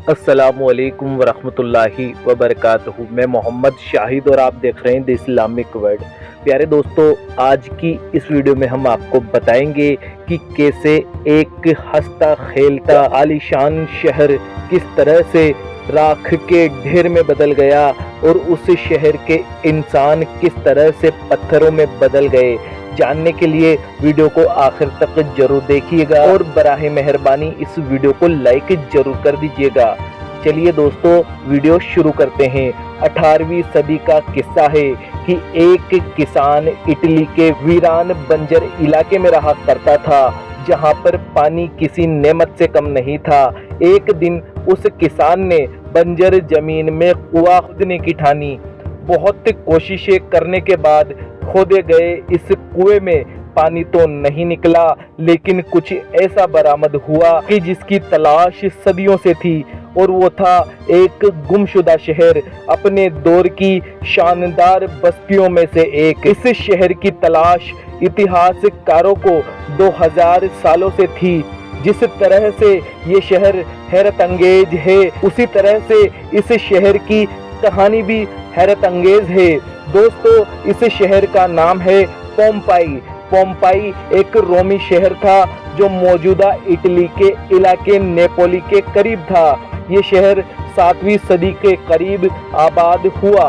अस्सलामुअलैकुम वरहमतुल्लाहि वबरकातुहू। मैं मोहम्मद शाहिद और आप देख रहे हैं द इस्लामिक वर्ल्ड। प्यारे दोस्तों, आज की इस वीडियो में हम आपको बताएंगे कि कैसे एक हंसता खेलता आलीशान शहर किस तरह से राख के ढेर में बदल गया और उस शहर के इंसान किस तरह से पत्थरों में बदल गए। जानने के लिए वीडियो को आखिर तक जरूर देखिएगा और बराहे मेहरबानी इस वीडियो को लाइक जरूर कर दीजिएगा। चलिए दोस्तों, वीडियो शुरू करते हैं। 18वीं सदी का किस्सा है कि एक किसान इटली के वीरान बंजर इलाके में रहा करता था, जहां पर पानी किसी नेमत से कम नहीं था। एक दिन उस किसान ने बंजर जमीन में कुआं खोदने की ठानी। बहुत कोशिशें करने के बाद खोदे गए इस कुएं में पानी तो नहीं निकला, लेकिन कुछ ऐसा बरामद हुआ कि जिसकी तलाश सदियों से थी, और वो था एक गुमशुदा शहर, अपने दौर की शानदार बस्तियों में से एक। इस शहर की तलाश इतिहासकारों को 2000 सालों से थी। जिस तरह से ये शहर हैरत अंगेज है, उसी तरह से इस शहर की कहानी भी हैरत अंगेज है। दोस्तों, इस शहर का नाम है पोम्पाई। पोम्पाई एक रोमी शहर था जो मौजूदा इटली के इलाके नेपोली के करीब था। ये शहर 7वीं सदी के करीब आबाद हुआ।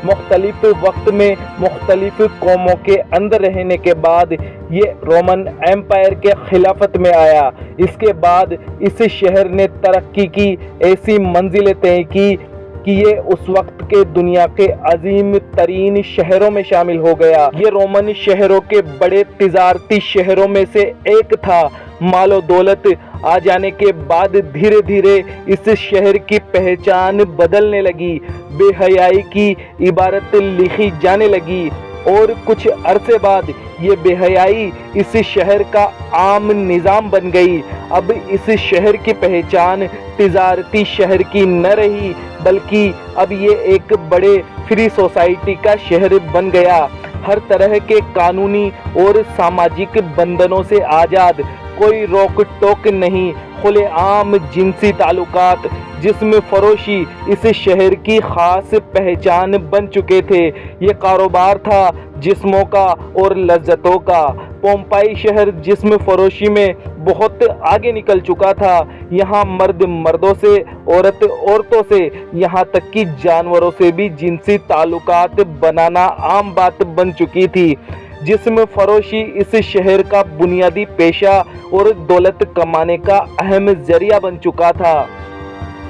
मुख्तलिफ वक्त में मुख्तलिफ कौमों के अंदर रहने के बाद ये रोमन एम्पायर के खिलाफत में आया। इसके बाद इस शहर ने तरक्की की ऐसी मंजिलें तय की कि ये उस वक्त के दुनिया के अजीम तरीन शहरों में शामिल हो गया। ये रोमन शहरों के बड़े तिजारती शहरों में से एक था। मालो दौलत आ जाने के बाद धीरे धीरे इस शहर की पहचान बदलने लगी। बेहयाई की इबारत लिखी जाने लगी और कुछ अरसे बाद ये बेहयाई इस शहर का आम निज़ाम बन गई। अब इस शहर की पहचान तिजारती शहर की न रही, बल्कि अब ये एक बड़े फ्री सोसाइटी का शहर बन गया। हर तरह के कानूनी और सामाजिक बंधनों से आज़ाद, कोई रोक टोक नहीं। खुलेआम जिनसी ताल्लुकात, जिस्म फरोशी इस शहर की खास पहचान बन चुके थे। ये कारोबार था जिस्मों का और लज्जतों का। पोम्पाई शहर जिस्म फरोशी में बहुत आगे निकल चुका था। यहाँ मर्द मर्दों से, औरत औरतों से, यहाँ तक कि जानवरों से भी जिनसी ताल्लुकात बनाना आम बात बन चुकी थी। जिस्म फरोशी इस शहर का बुनियादी पेशा और दौलत कमाने का अहम जरिया बन चुका था।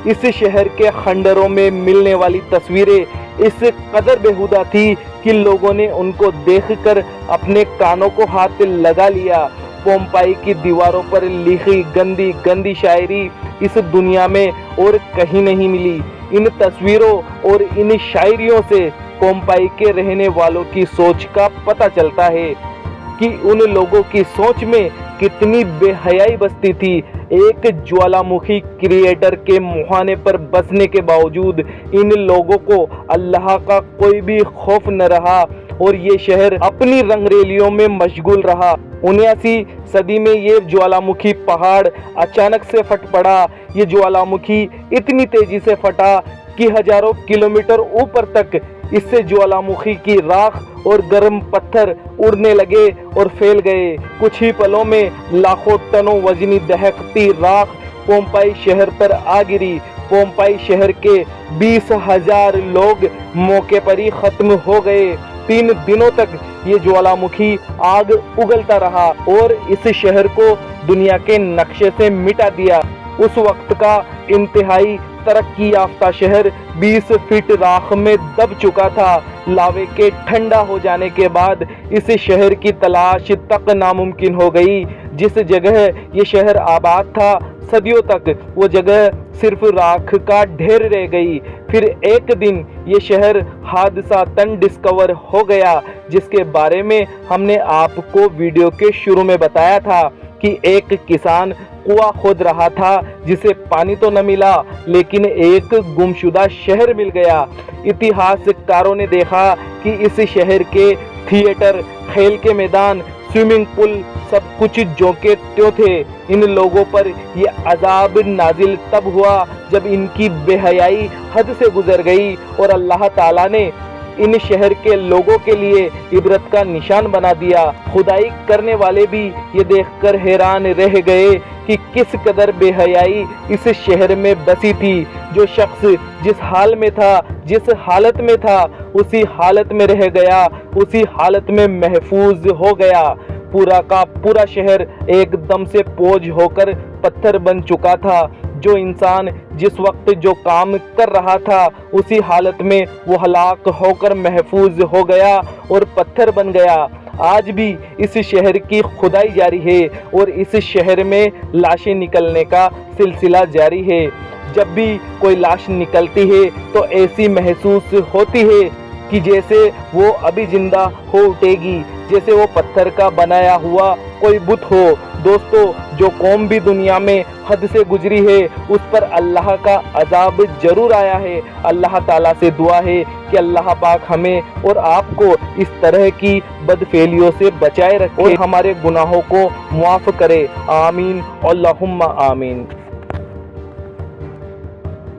इस शहर के खंडरों में मिलने वाली तस्वीरें इस कदर बेहुदा थी कि लोगों ने उनको देखकर अपने कानों को हाथ लगा लिया। पोम्पाई की दीवारों पर लिखी गंदी गंदी शायरी इस दुनिया में और कहीं नहीं मिली। इन तस्वीरों और इन शायरियों से पोम्पाई के रहने वालों की सोच का पता चलता है कि उन लोगों की सोच में कितनी बेहयाई बसती थी। एक ज्वालामुखी क्रिएटर के मुहाने पर बसने के बावजूद इन लोगों को अल्लाह का कोई भी खौफ न रहा और ये शहर अपनी रंगरेलियों में मशगूल रहा। 79 सदी में ये ज्वालामुखी पहाड़ अचानक से फट पड़ा। ये ज्वालामुखी इतनी तेजी से फटा कि हजारों किलोमीटर ऊपर तक इससे ज्वालामुखी की राख और गर्म पत्थर उड़ने लगे और फैल गए। कुछ ही पलों में लाखों टनों वजनी दहकती राख पोम्पाई शहर पर आ गिरी। पोम्पाई शहर के 20,000 लोग मौके पर ही खत्म हो गए। 3 दिनों तक ये ज्वालामुखी आग उगलता रहा और इस शहर को दुनिया के नक्शे से मिटा दिया। उस वक्त का इंतहाई तरक्की याफ्ता शहर 20 फीट राख में दब चुका था। लावे के ठंडा हो जाने के बाद इस शहर की तलाश तक नामुमकिन हो गई। जिस जगह ये शहर आबाद था, सदियों तक वो जगह सिर्फ राख का ढेर रह गई। फिर एक दिन ये शहर हादसा तन डिस्कवर हो गया, जिसके बारे में हमने आपको वीडियो के शुरू में बताया था कि एक किसान कुआं खोद रहा था, जिसे पानी तो न मिला, लेकिन एक गुमशुदा शहर मिल गया। इतिहासकारों ने देखा कि इस शहर के थिएटर, खेल के मैदान, स्विमिंग पूल सब कुछ जो के त्यों थे। इन लोगों पर ये अजाब नाजिल तब हुआ जब इनकी बेहयाई हद से गुजर गई और अल्लाह ताला ने इन शहर के लोगों के लिए इबरत का निशान बना दिया। खुदाई करने वाले भी ये देखकर हैरान रह गए कि किस कदर बेहयाई इस शहर में बसी थी। जो शख्स जिस हाल में था, जिस हालत में था, उसी हालत में रह गया, उसी हालत में महफूज हो गया। पूरा का पूरा शहर एकदम से बोझ होकर पत्थर बन चुका था। जो इंसान जिस वक्त जो काम कर रहा था उसी हालत में वो हलाक होकर महफूज हो गया और पत्थर बन गया। आज भी इस शहर की खुदाई जारी है और इस शहर में लाशें निकलने का सिलसिला जारी है। जब भी कोई लाश निकलती है तो ऐसी महसूस होती है कि जैसे वो अभी जिंदा हो उठेगी, जैसे वो पत्थर का बनाया हुआ कोई बुत हो। दोस्तों, जो कौम भी दुनिया में हद से गुजरी है उस पर अल्लाह का अजाब जरूर आया है। अल्लाह ताला से दुआ है कि अल्लाह पाक हमें और आपको इस तरह की बदफेलियों से बचाए रखे और हमारे गुनाहों को मुआफ़ करे। आमीन अल्लाहुम्मा आमीन।